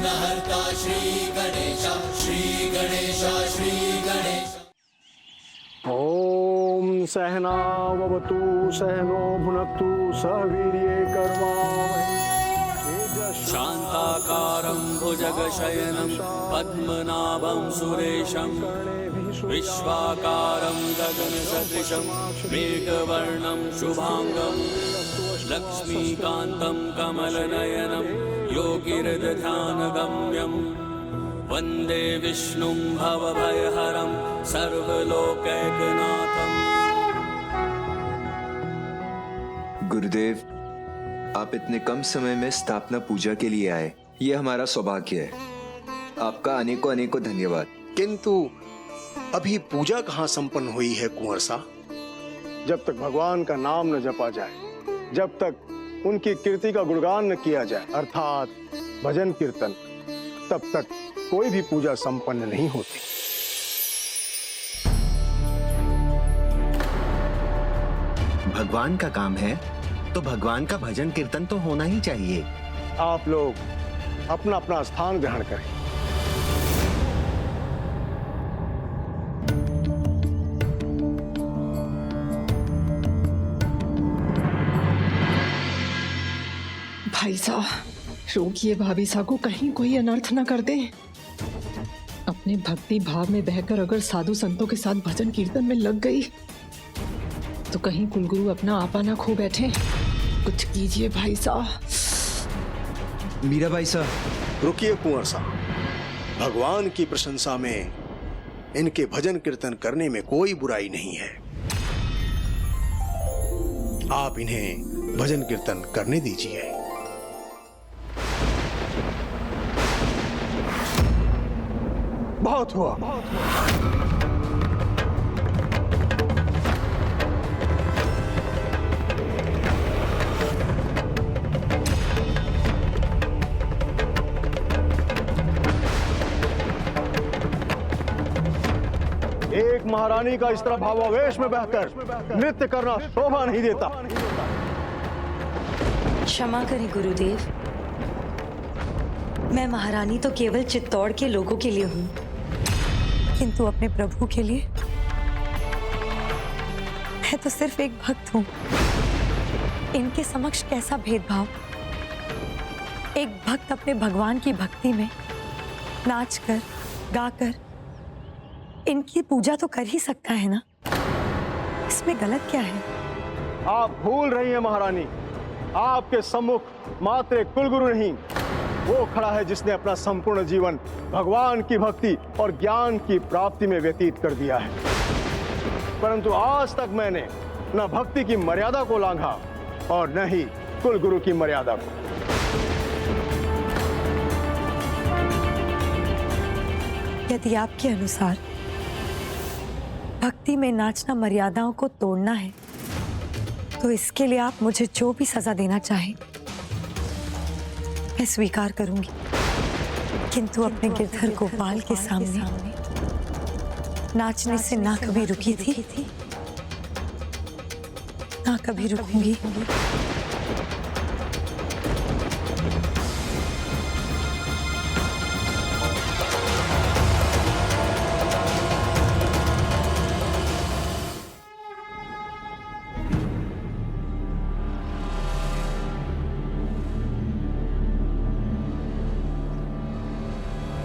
विघ्नहर्ता श्री गणेश, श्री गणेश, श्री गणेश। ओम सहनावतु सहनो भुनक्तु सह वीर्ये कर्वावहै। शान्ताकारं भुजगशयनं पद्मनाभं सुरेशं विश्वाकारं गगनसदृशं मेघवर्णं शुभांगं लक्ष्मीकान्तं कमलनयनं योगिर्ध्यानगम्यं वन्दे विष्णुं भवभयहरं सर्वलोकैकनाथम्। गुरुदेव, आप इतने कम समय में स्थापना पूजा के लिए आए, ये हमारा सौभाग्य है। आपका अनेकों अनेकों धन्यवाद। किंतु अभी पूजा कहाँ संपन्न हुई है कुंवर सा? जब तक भगवान का नाम न जपा जाए, जब तक उनकी कीर्ति का गुणगान न किया जाए, अर्थात भजन कीर्तन, तब तक कोई भी पूजा संपन्न नहीं होती। भगवान का काम है तो भगवान का भजन कीर्तन तो होना ही चाहिए। आप लोग अपना अपना स्थान ग्रहण करें। भाई साहब, रोकिए भाभी साहब को, कहीं कोई अनर्थ न कर दे। अपने भक्ति भाव में बहकर अगर साधु संतों के साथ भजन कीर्तन में लग गई तो कहीं कुलगुरु अपना आपा ना खो बैठे। कुछ कीजिए भाई साहब। मीरा भाई साहब, रुकिए कुंवर सा, भगवान की प्रशंसा में इनके भजन कीर्तन करने में कोई बुराई नहीं है। आप इन्हें भजन कीर्तन करने दीजिए। बहुत हुआ। एक महारानी का इस तरह भावावेश में बहकर नृत्य करना शोभा नहीं देता। क्षमा करें गुरुदेव, मैं महारानी तो केवल चित्तौड़ के लोगों के लिए हूँ, किंतु अपने प्रभु के लिए मैं तो सिर्फ एक भक्त हूँ। इनके समक्ष कैसा भेदभाव। एक भक्त अपने भगवान की भक्ति में नाच कर गाकर इनकी पूजा तो कर ही सकता है ना, इसमें गलत क्या है? आप भूल रही हैं महारानी, आपके सम्मुख मात्र एक कुलगुरु नहीं, वो खड़ा है जिसने अपना संपूर्ण जीवन भगवान की भक्ति और ज्ञान की प्राप्ति में व्यतीत कर दिया है। परंतु आज तक मैंने न भक्ति की मर्यादा को लांघा और न ही कुलगुरु की मर्यादा को। यदि आपके अनुसार भक्ति में नाचना मर्यादाओं को तोड़ना है, तो इसके लिए आप मुझे जो भी सजा देना चाहें मैं स्वीकार करूंगी, किंतु अपने गिरधर गोपाल के सामने नाचने से ना कभी रुकी थी, ना कभी रुकूंगी।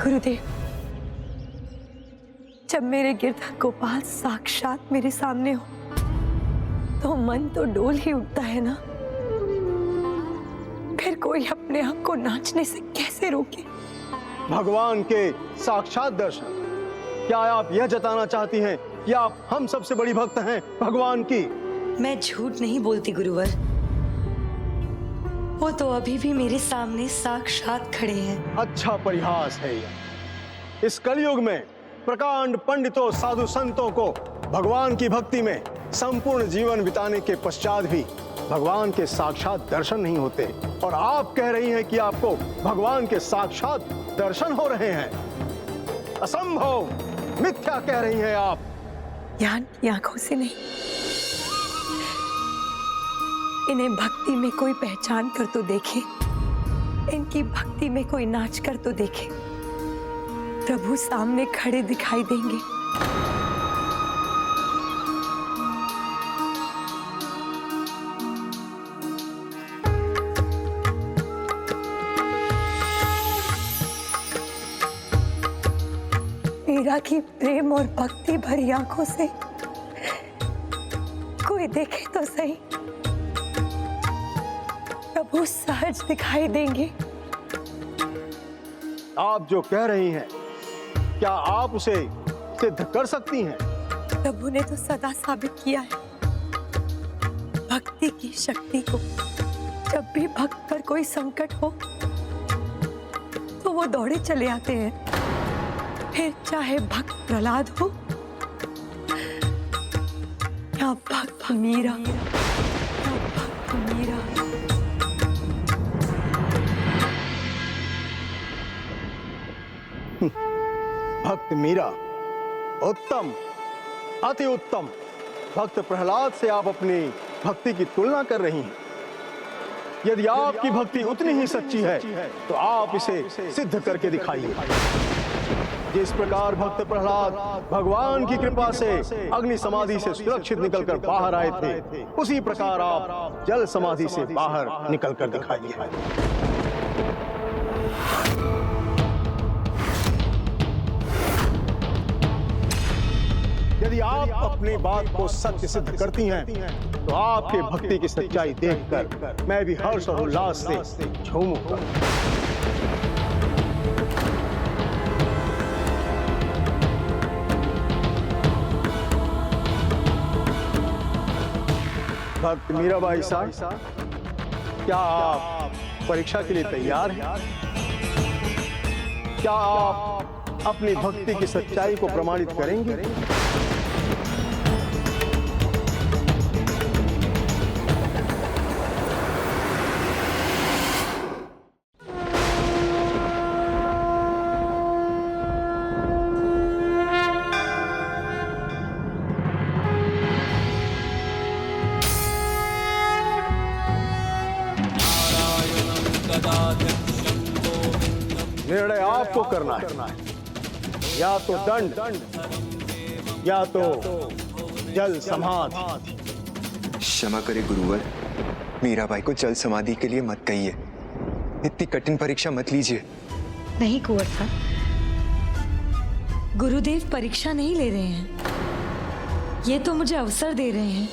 गुरुदेव, जब मेरे गिरधर गोपाल साक्षात मेरे सामने हो तो मन तो डोल ही उठता है ना। फिर कोई अपने आप को नाचने से कैसे रोके? भगवान के साक्षात दर्शन, क्या आप यह जताना चाहती हैं कि आप हम सबसे बड़ी भक्त हैं भगवान की? मैं झूठ नहीं बोलती गुरुवर, वो तो अभी भी मेरे सामने साक्षात खड़े हैं। अच्छा परिहास है यह। इस कलयुग में प्रकांड पंडितों साधु संतों को भगवान की भक्ति में संपूर्ण जीवन बिताने के पश्चात भी भगवान के साक्षात दर्शन नहीं होते, और आप कह रही हैं कि आपको भगवान के साक्षात दर्शन हो रहे हैं। असंभव, मिथ्या कह रही हैं आप। ज्ञान की आंखों से नहीं, इन्हें भक्ति में कोई पहचान कर तो देखे। इनकी भक्ति में कोई नाच कर तो देखे। प्रभु सामने खड़े दिखाई देंगे। मीरा की प्रेम और भक्ति भरी आंखों से कोई देखे तो सही, प्रभु सहज दिखाई देंगे। आप जो कह रही हैं, क्या आप उसे सिद्ध कर सकती हैं? प्रभु ने तो सदा साबित किया है भक्ति की शक्ति को। जब भी भक्त पर कोई संकट हो तो वो दौड़े चले आते हैं, फिर चाहे भक्त प्रहलाद हो या भक्त मीरा, या भक्त मीरा। भक्त मीरा उत्तम, अति उत्तम। भक्त प्रहलाद से आप अपनी भक्ति की तुलना कर रही हैं। यदि आपकी भक्ति उतनी ही सच्ची है तो आप इसे सिद्ध करके दिखाइए। जिस प्रकार भक्त प्रहलाद भगवान की कृपा से अग्नि समाधि से सुरक्षित निकलकर बाहर आए थे, उसी प्रकार आप जल समाधि से बाहर निकलकर दिखाइए। यदि आप अपनी बात को सत्य सिद्ध करती हैं, तो आपके भक्ति की सच्चाई देखकर मैं भी हर्ष और उल्लास से झूमूंगा। भक्त मीराबाई साहब, क्या आप परीक्षा के लिए तैयार हैं? क्या आप अपनी भक्ति की सच्चाई को प्रमाणित करेंगे? निर्णय आपको करना है, या तो दंड या तो जल समाधि। क्षमा करे गुरुवर, मीराबाई को जल समाधि के लिए मत कहिए। इतनी कठिन परीक्षा मत लीजिए। नहीं कुंवर साहब, गुरुदेव परीक्षा नहीं ले रहे हैं, ये तो मुझे अवसर दे रहे हैं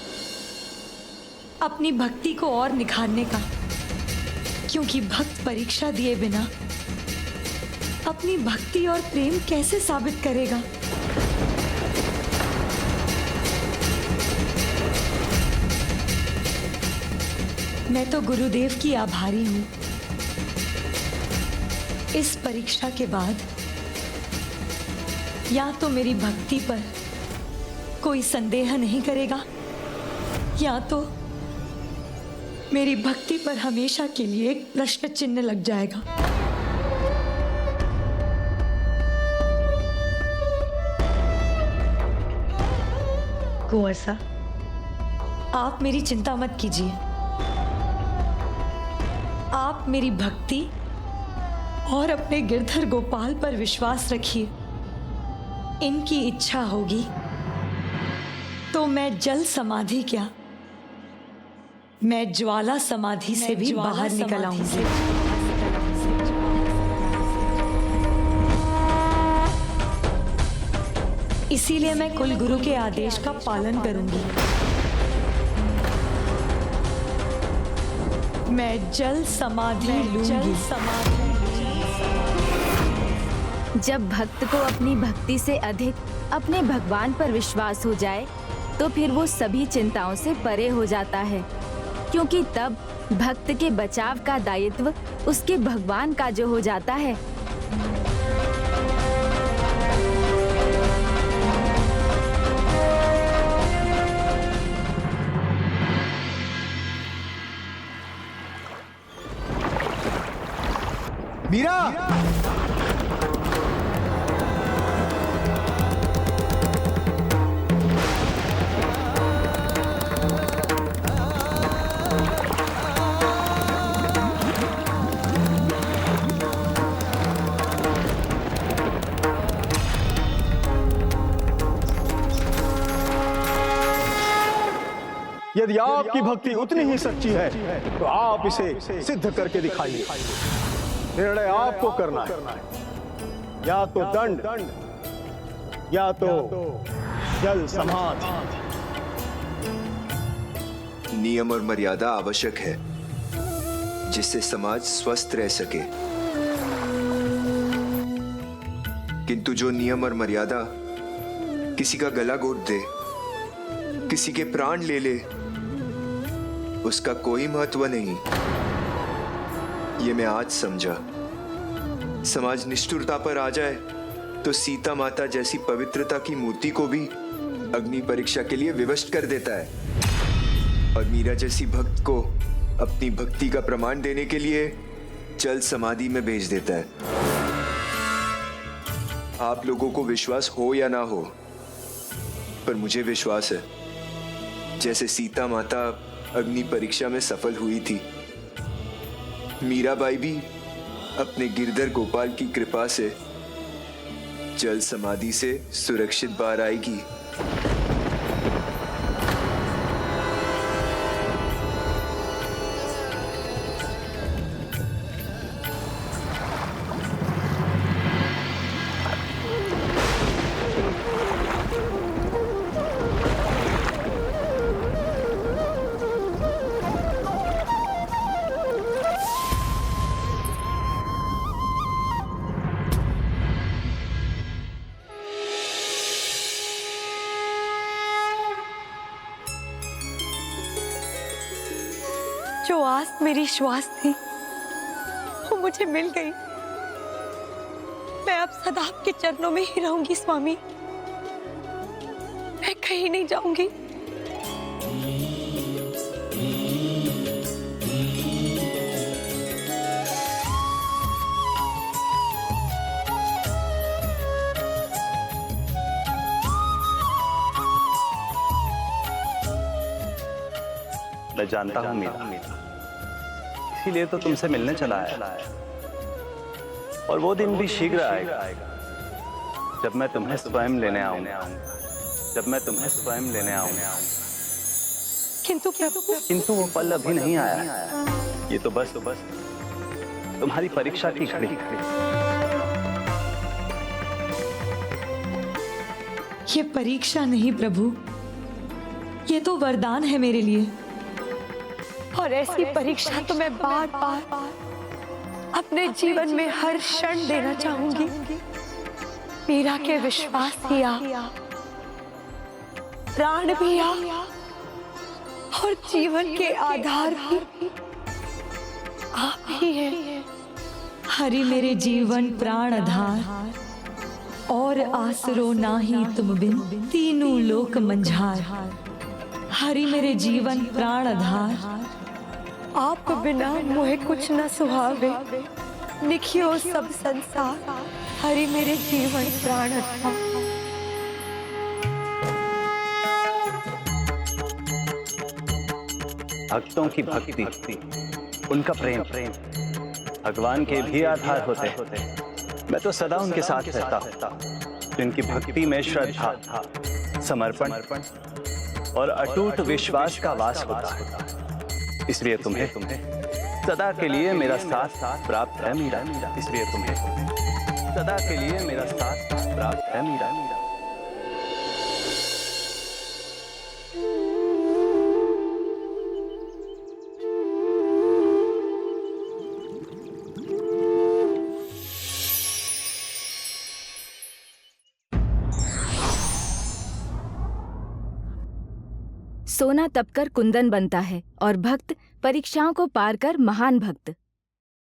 अपनी भक्ति को और निखारने का। क्योंकि भक्त परीक्षा दिए बिना अपनी भक्ति और प्रेम कैसे साबित करेगा? मैं तो गुरुदेव की आभारी हूं। इस परीक्षा के बाद या तो मेरी भक्ति पर कोई संदेह नहीं करेगा, या तो मेरी भक्ति पर हमेशा के लिए एक प्रश्न चिन्ह लग जाएगा। कुंवर साहब, आप मेरी चिंता मत कीजिए। आप मेरी भक्ति और अपने गिरधर गोपाल पर विश्वास रखिए। इनकी इच्छा होगी तो मैं जल समाधि क्या, मैं ज्वाला समाधि से भी बाहर निकल आऊंगी। इसीलिए मैं कुल गुरु के आदेश का पालन करूंगी। मैं जल समाधि लूंगी। जब भक्त को अपनी भक्ति से अधिक अपने भगवान पर विश्वास हो जाए तो फिर वो सभी चिंताओं से परे हो जाता है, क्योंकि तब भक्त के बचाव का दायित्व उसके भगवान का जो हो जाता है। मीरा! यदि आपकी भक्ति उतनी ही सच्ची है तो आप इसे सिद्ध करके दिखाइए। निर्णय आपको करना है, या तो दंड या तो जल समाधि। नियम और मर्यादा आवश्यक है जिससे समाज स्वस्थ रह सके, किंतु जो नियम और मर्यादा किसी का गला घोट दे, किसी के प्राण ले ले, उसका कोई महत्व नहीं। ये मैं आज समझा। समाज निष्ठुरता पर आ जाए तो सीता माता जैसी पवित्रता की मूर्ति को भी अग्नि परीक्षा के लिए विवश कर देता है, और मीरा जैसी भक्त को अपनी भक्ति का प्रमाण देने के लिए जल समाधि में भेज देता है। आप लोगों को विश्वास हो या ना हो, पर मुझे विश्वास है जैसे सीता माता अग्नि परीक्षा में सफल हुई थी, मीराबाई भी अपने गिरधर गोपाल की कृपा से जल समाधि से सुरक्षित बाहर आएगी। जो आस मेरी श्वास थी वो मुझे मिल गई। मैं अब सदा आपके चरणों में ही रहूंगी स्वामी, मैं कहीं नहीं जाऊंगी। मैं जानता हूँ मीरा, इसीलिए तो तुमसे मिलने चला आया, और वो दिन भी शीघ्र आएगा जब मैं तुम्हें स्वयं लेने आऊंगा, जब मैं तुम्हें स्वयं लेने आऊंगा। किंतु वो पल अभी नहीं आया। ये तो बस तुम्हारी परीक्षा की घड़ी। ये परीक्षा नहीं प्रभु, ये तो वरदान है मेरे लिए, और ऐसी परीक्षा तो मैं बार बार अपने जीवन में हर क्षण देना चाहूंगी। मीरा के विश्वास ही आ, प्राण भी आ, और जीवन के आधार भी आप ही है। हरि मेरे जीवन प्राण आधार, और आसरो नाही तुम बिन, तीनों लोक मंझार। हरि मेरे जीवन प्राण आधार, आप बिना मोहे कुछ न सुहावे, निखियो सब संसार। हरि मेरे जीवन प्राण आधार। भक्तों की भक्ति, उनका प्रेम भगवान के भी आधार होते हैं। मैं तो सदा उनके साथ रहता हूँ। जिनकी भक्ति में श्रद्धा, समर्पण और अटूट विश्वास का वास होता है। इसलिए तुम्हें सदा के लिए मेरा साथ प्राप्त है मीरा। इसलिए तुम्हें सदा के लिए मेरा साथ प्राप्त है मीरा। सोना तपकर कुंदन बनता है और भक्त परीक्षाओं को पार कर महान भक्त।